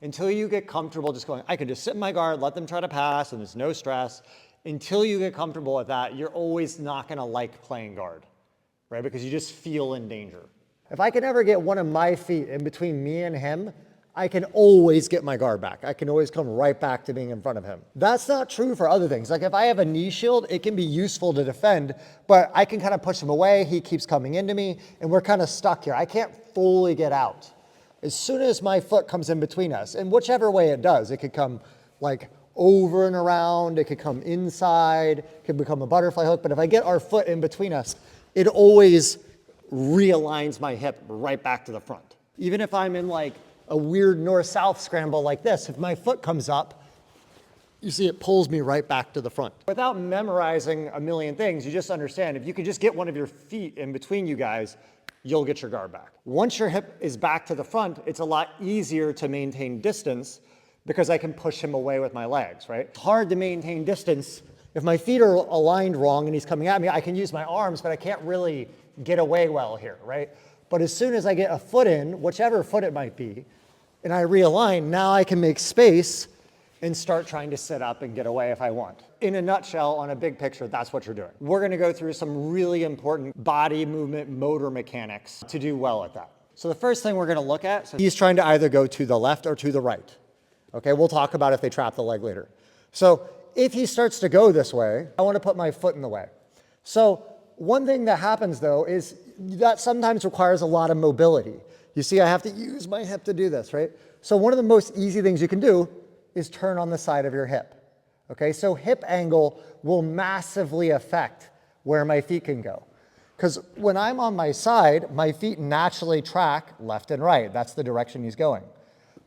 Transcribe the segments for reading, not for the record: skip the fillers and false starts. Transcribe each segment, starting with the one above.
Until you get comfortable just going, I can just sit in my guard, let them try to pass, and there's no stress. Until you get comfortable with that, you're always not gonna like playing guard, right? Because you just feel in danger. If I can ever get one of my feet in between me and him, I can always get my guard back. I can always come right back to being in front of him. That's not true for other things. Like if I have a knee shield, it can be useful to defend, but I can kind of push him away. He keeps coming into me and we're kind of stuck here. I can't fully get out. As soon as my foot comes in between us, and whichever way it does, it could come like over and around, it could come inside, it could become a butterfly hook, but if I get our foot in between us, it always realigns my hip right back to the front. Even if I'm in like a weird north-south scramble like this, if my foot comes up, you see it pulls me right back to the front. Without memorizing a million things, you just understand if you could just get one of your feet in between you guys, you'll get your guard back. Once your hip is back to the front, it's a lot easier to maintain distance because I can push him away with my legs, right? It's hard to maintain distance. If my feet are aligned wrong and he's coming at me, I can use my arms, but I can't really get away well here, right? But as soon as I get a foot in, whichever foot it might be, and I realign, now I can make space and start trying to sit up and get away if I want. In a nutshell, on a big picture, that's what you're doing. We're gonna go through some really important body movement motor mechanics to do well at that. So the first thing we're gonna look at, so he's trying to either go to the left or to the right. Okay, we'll talk about if they trap the leg later. So if he starts to go this way, I wanna put my foot in the way. So one thing that happens though is that sometimes requires a lot of mobility. You see, I have to use my hip to do this, right? So one of the most easy things you can do is turn on the side of your hip. Okay, so hip angle will massively affect where my feet can go. Because when I'm on my side, my feet naturally track left and right. That's the direction he's going.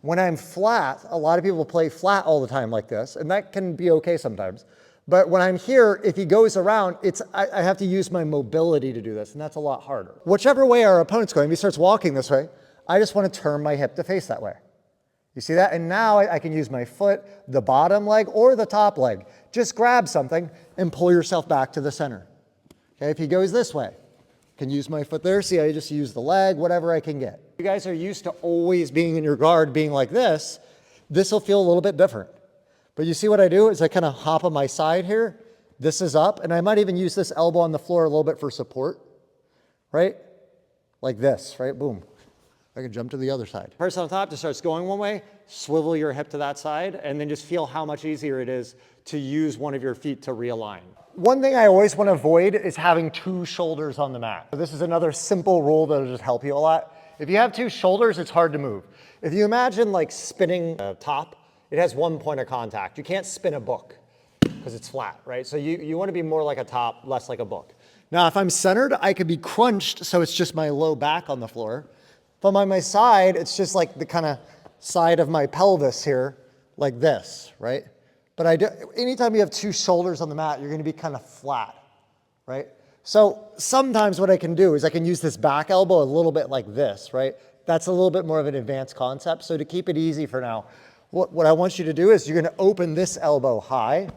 When I'm flat, a lot of people play flat all the time like this, and that can be okay sometimes. But when I'm here, if he goes around, I have to use my mobility to do this, and that's a lot harder. Whichever way our opponent's going, if he starts walking this way, I just want to turn my hip to face that way. You see that? And now I can use my foot, the bottom leg or the top leg. Just grab something and pull yourself back to the center. Okay, if he goes this way, I can use my foot there. See, I just use the leg, whatever I can get. You guys are used to always being in your guard, being like this. This will feel a little bit different. But you see what I do is I kind of hop on my side here. This is up, and I might even use this elbow on the floor a little bit for support, right? Like this, right? Boom. I can jump to the other side. Person on top just starts going one way, swivel your hip to that side, and then just feel how much easier it is to use one of your feet to realign. One thing I always want to avoid is having two shoulders on the mat. This is another simple rule that'll just help you a lot. If you have two shoulders, it's hard to move. If you imagine like spinning a top, it has one point of contact. You can't spin a book because it's flat, right? So you want to be more like a top, less like a book. Now, if I'm centered, I could be crunched, so it's just my low back on the floor. If I'm on my side, it's just like the kind of side of my pelvis here, like this, right? But anytime you have two shoulders on the mat, you're going to be kind of flat, right? So sometimes what I can do is I can use this back elbow a little bit like this, right? That's a little bit more of an advanced concept. So to keep it easy for now, what I want you to do is you're going to open this elbow high,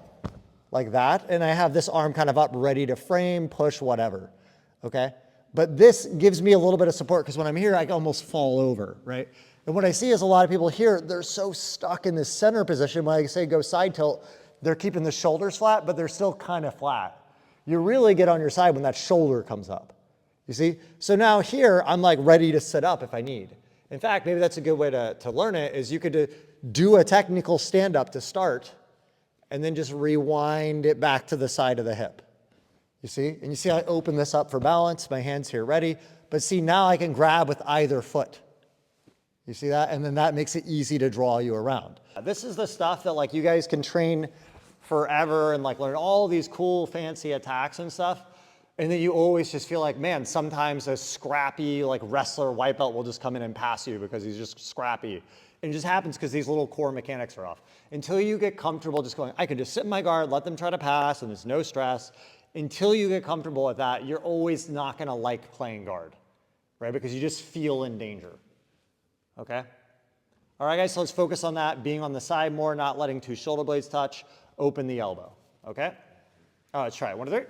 like that, and I have this arm kind of up, ready to frame, push, whatever, okay? But this gives me a little bit of support because when I'm here, I can almost fall over, right? And what I see is a lot of people here, they're so stuck in this center position. When I say go side tilt, they're keeping the shoulders flat, but they're still kind of flat. You really get on your side when that shoulder comes up, you see? So now here, I'm like ready to sit up if I need. In fact, maybe that's a good way to learn it is you could do a technical stand-up to start and then just rewind it back to the side of the hip. You see? And you see I open this up for balance, my hand's here ready, but see now I can grab with either foot. You see that? And then that makes it easy to draw you around. This is the stuff that like you guys can train forever and like learn all these cool fancy attacks and stuff. And then you always just feel like, man, sometimes a scrappy like wrestler white belt will just come in and pass you because he's just scrappy. And it just happens because these little core mechanics are off. Until you get comfortable just going, I can just sit in my guard, let them try to pass, and there's no stress. Until you get comfortable with that, you're always not gonna like playing guard, right? Because you just feel in danger, okay? All right, guys, so let's focus on that, being on the side more, not letting two shoulder blades touch, open the elbow, okay? All right, let's try it, 1, 2, 3.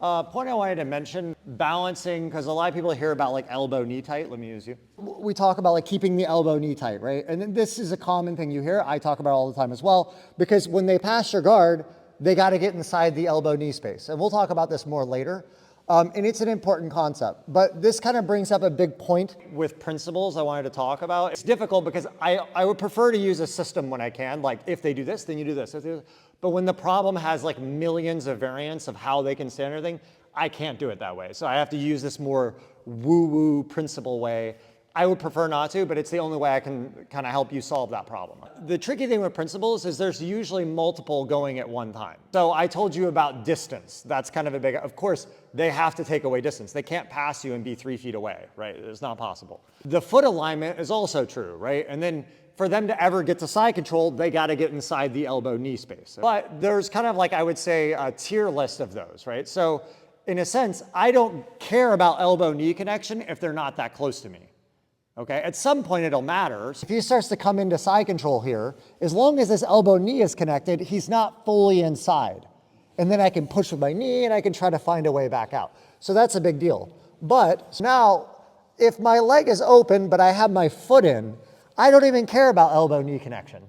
Point I wanted to mention, balancing, because a lot of people hear about like elbow knee tight. Let me use you. We talk about like keeping the elbow knee tight, right? And then this is a common thing you hear. I talk about it all the time as well, because when they pass your guard, they got to get inside the elbow knee space. And we'll talk about this more later. And it's an important concept, but this kind of brings up a big point with principles I wanted to talk about. It's difficult because I would prefer to use a system when I can, like if they do this, then you do this. But when the problem has like millions of variants of how they can stand everything, I can't do it that way. So I have to use this more woo-woo principle way. I would prefer not to, but it's the only way I can kind of help you solve that problem. The tricky thing with principles is there's usually multiple going at one time. So I told you about distance. That's kind of a big, of course, they have to take away distance. They can't pass you and be 3 feet away, right? It's not possible. The foot alignment is also true, right? And then for them to ever get to side control, they got to get inside the elbow knee space. But there's kind of like, I would say, a tier list of those, right? So in a sense, I don't care about elbow knee connection if they're not that close to me. Okay, at some point it'll matter. If he starts to come into side control here, as long as this elbow knee is connected, he's not fully inside. And then I can push with my knee and I can try to find a way back out. So that's a big deal. But now, if my leg is open, but I have my foot in, I don't even care about elbow knee connection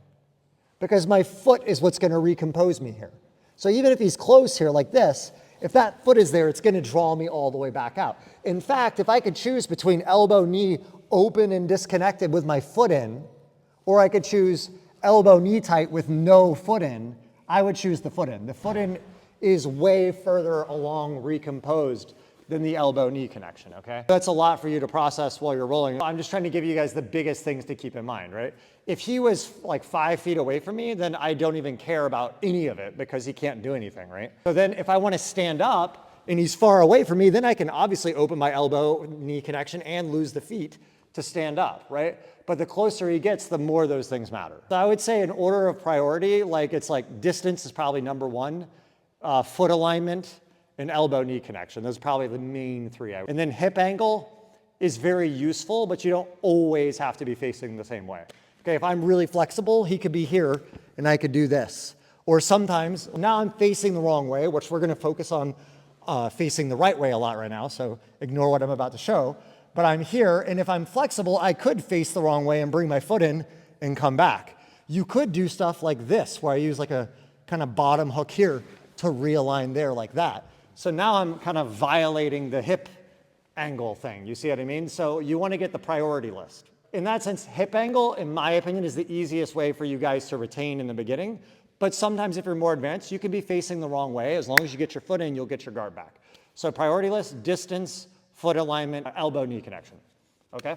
because my foot is what's going to recompose me here. So even if he's close here like this, if that foot is there, it's going to draw me all the way back out. In fact, if I could choose between elbow knee open and disconnected with my foot in, or I could choose elbow knee tight with no foot in, I would choose the foot in. The foot in is way further along recomposed than the elbow knee connection, okay? That's a lot for you to process while you're rolling. I'm just trying to give you guys the biggest things to keep in mind, right? If he was like 5 feet away from me, then I don't even care about any of it because he can't do anything, right? So then if I want to stand up and he's far away from me, then I can obviously open my elbow knee connection and lose the feet to stand up, right? But the closer he gets, the more those things matter. So I would say in order of priority, like it's like distance is probably number one, foot alignment, and elbow knee connection. Those are probably the main three. And then hip angle is very useful, but you don't always have to be facing the same way. Okay, if I'm really flexible, he could be here and I could do this. Or sometimes, now I'm facing the wrong way, which we're gonna focus on facing the right way a lot right now, so ignore what I'm about to show. But I'm here, and if I'm flexible, I could face the wrong way and bring my foot in and come back. You could do stuff like this, where I use like a kind of bottom hook here to realign there like that. So now I'm kind of violating the hip angle thing. You see what I mean? So you want to get the priority list. In that sense, hip angle, in my opinion, is the easiest way for you guys to retain in the beginning. But sometimes if you're more advanced, you can be facing the wrong way. As long as you get your foot in, you'll get your guard back. So priority list, distance, foot alignment, elbow knee connection, okay?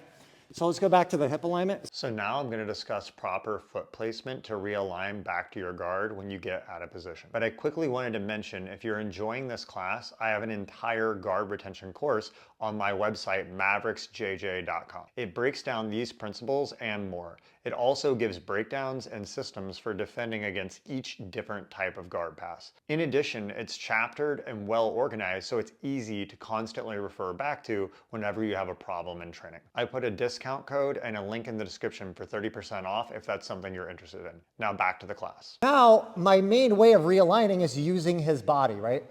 So let's go back to the hip alignment. So now I'm gonna discuss proper foot placement to realign back to your guard when you get out of position. But I quickly wanted to mention, if you're enjoying this class, I have an entire guard retention course on my website, mavericksjj.com. It breaks down these principles and more. It also gives breakdowns and systems for defending against each different type of guard pass. In addition, it's chaptered and well organized, so it's easy to constantly refer back to whenever you have a problem in training. I put a discount code and a link in the description for 30% off if that's something you're interested in. Now back to the class. Now, my main way of realigning is using his body, right?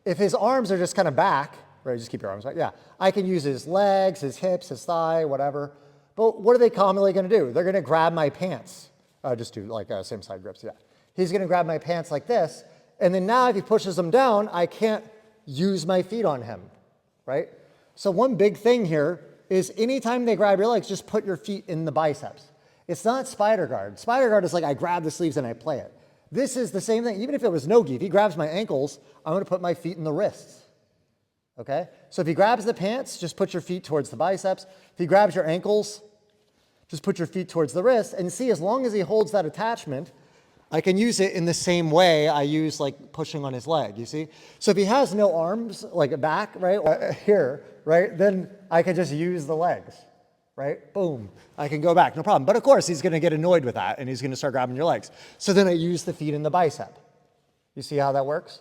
If his arms are just kind of back, right, just keep your arms back, yeah. I can use his legs, his hips, his thigh, whatever. But what are they commonly going to do? They're going to grab my pants. Just do like same side grips, yeah. He's going to grab my pants like this, and then now if he pushes them down, I can't use my feet on him, right? So one big thing here is anytime they grab your legs, just put your feet in the biceps. It's not spider guard. Spider guard is like I grab the sleeves and I play it. This is the same thing. Even if it was no-gi, if he grabs my ankles, I'm going to put my feet in the wrists. Okay? So if he grabs the pants, just put your feet towards the biceps. If he grabs your ankles, just put your feet towards the wrist. And see, as long as he holds that attachment, I can use it in the same way I use like pushing on his leg, you see? So if he has no arms, like back, right, here, right, then I can just use the legs, right? Boom, I can go back, no problem. But of course, he's gonna get annoyed with that and he's gonna start grabbing your legs. So then I use the feet in the bicep. You see how that works?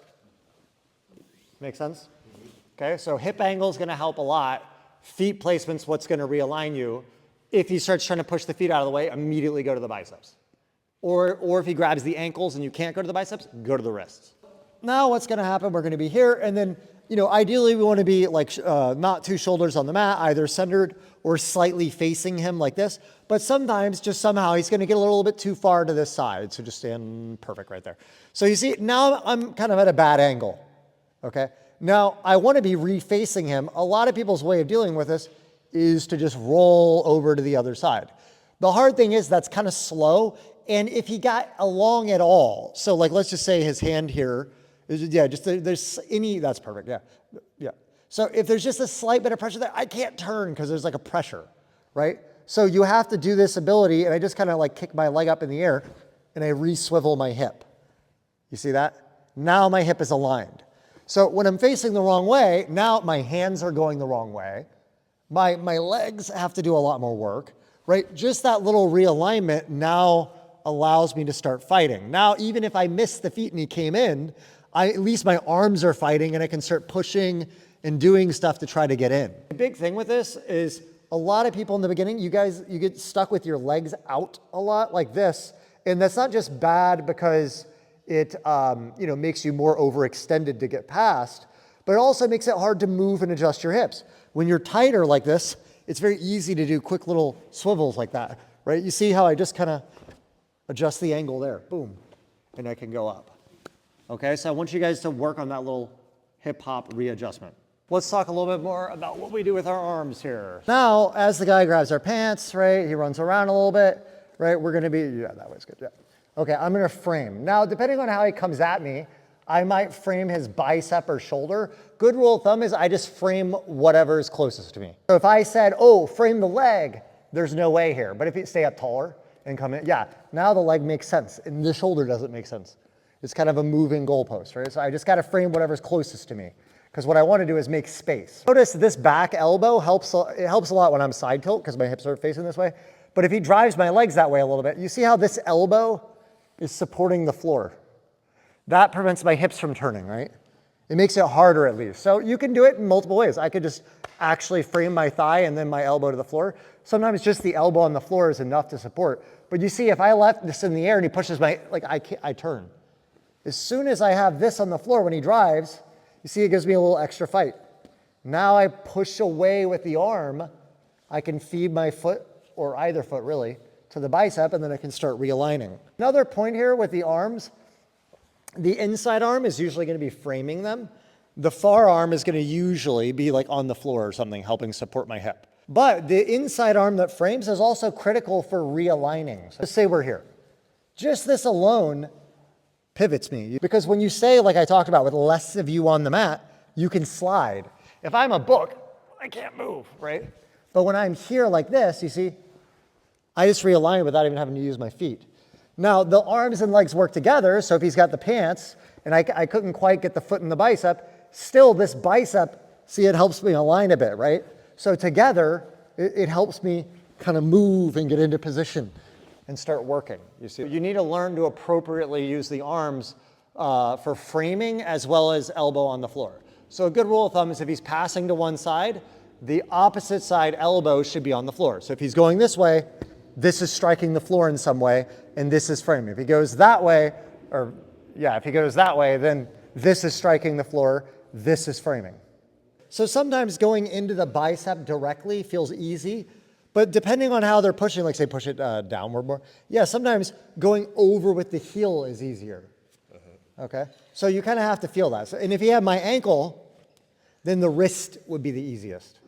Make sense? Okay, so hip angle is gonna help a lot. Feet placement's what's gonna realign you. If he starts trying to push the feet out of the way, immediately go to the biceps. Or if he grabs the ankles and you can't go to the biceps, go to the wrists. Now what's gonna happen, we're gonna be here, and then ideally we want to be like not two shoulders on the mat, either centered or slightly facing him like this. But sometimes just somehow he's going to get a little bit too far to this side. So just stand perfect right there. So you see, now I'm kind of at a bad angle. Okay. Now I want to be refacing him. A lot of people's way of dealing with this is to just roll over to the other side. The hard thing is that's kind of slow. And if he got along at all, so like let's just say his hand here, there's any, that's perfect, yeah. So if there's just a slight bit of pressure there, I can't turn because there's like a pressure, right? So you have to do this ability, and I just kind of like kick my leg up in the air, and I re-swivel my hip. You see that? Now my hip is aligned. So when I'm facing the wrong way, now my hands are going the wrong way. My legs have to do a lot more work, right? Just that little realignment now allows me to start fighting. Now, even if I missed the feet and he came in, at least my arms are fighting and I can start pushing and doing stuff to try to get in. The big thing with this is a lot of people in the beginning, you get stuck with your legs out a lot like this. And that's not just bad because it makes you more overextended to get past, but it also makes it hard to move and adjust your hips. When you're tighter like this, it's very easy to do quick little swivels like that, right? You see how I just kind of adjust the angle there, boom, and I can go up. Okay, so I want you guys to work on that little hip hop readjustment. Let's talk a little bit more about what we do with our arms here. Now, as the guy grabs our pants, right, he runs around a little bit, right, we're gonna be, yeah, that way's good, yeah. Okay, I'm gonna frame. Now, depending on how he comes at me, I might frame his bicep or shoulder. Good rule of thumb is I just frame whatever is closest to me. So if I said, oh, frame the leg, there's no way here. But if you stay up taller and come in, yeah, now the leg makes sense and the shoulder doesn't make sense. It's kind of a moving goalpost, right? So I just gotta frame whatever's closest to me because what I wanna do is make space. Notice this back elbow helps a lot when I'm side tilt because my hips are facing this way. But if he drives my legs that way a little bit, you see how this elbow is supporting the floor. That prevents my hips from turning, right? It makes it harder at least. So you can do it in multiple ways. I could just actually frame my thigh and then my elbow to the floor. Sometimes just the elbow on the floor is enough to support. But you see, if I left this in the air and he pushes my, I turn. As soon as I have this on the floor when he drives, you see it gives me a little extra fight. Now I push away with the arm, I can feed my foot, or either foot really, to the bicep, and then I can start realigning. Another point here with the arms, the inside arm is usually going to be framing them. The far arm is going to usually be like on the floor or something, helping support my hip. But the inside arm that frames is also critical for realigning. So let's say we're here. Just this alone pivots me. Because when you say, like I talked about, with less of you on the mat, you can slide. If I'm a book, I can't move, right? But when I'm here like this, you see, I just realign without even having to use my feet. Now, the arms and legs work together, so if he's got the pants, and I couldn't quite get the foot in the bicep, still this bicep, see, it helps me align a bit, right? So together, it helps me kind of move and get into position and start working, you see. You need to learn to appropriately use the arms for framing as well as elbow on the floor. So a good rule of thumb is if he's passing to one side, the opposite side elbow should be on the floor. So if he's going this way, this is striking the floor in some way, and this is framing. If he goes that way, if he goes that way, then this is striking the floor, this is framing. So sometimes going into the bicep directly feels easy, but depending on how they're pushing, like say push it downward more, yeah, sometimes going over with the heel is easier. Okay? So you kind of have to feel that. So, and if you have my ankle, then the wrist would be the easiest,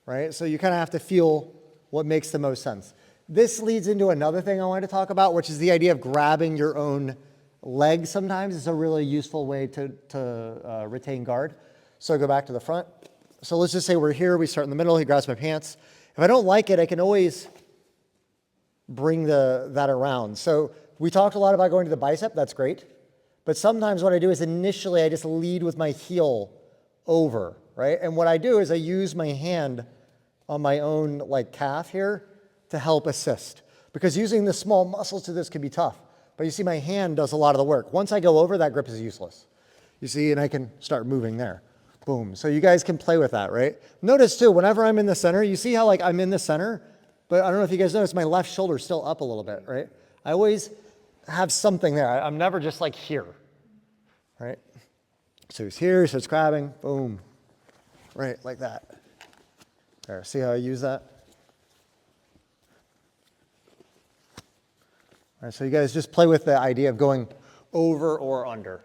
right? So you kind of have to feel what makes the most sense. This leads into another thing I wanted to talk about, which is the idea of grabbing your own leg sometimes is a really useful way to retain guard. So go back to the front. So let's just say we're here, we start in the middle, he grabs my pants. If I don't like it, I can always bring that around. So we talked a lot about going to the bicep, that's great. But sometimes what I do is initially I just lead with my heel over, right? And what I do is I use my hand on my own like calf here to help assist. Because using the small muscles to this can be tough. But you see my hand does a lot of the work. Once I go over, that grip is useless. You see, and I can start moving there. Boom. So you guys can play with that, right? Notice too, whenever I'm in the center, you see how like I'm in the center, but I don't know if you guys notice my left shoulder is still up a little bit, right? I always have something there. I'm never just like here, right? So he's here, he starts grabbing, boom, right, like that. There, see how I use that? All right, so you guys just play with the idea of going over or under.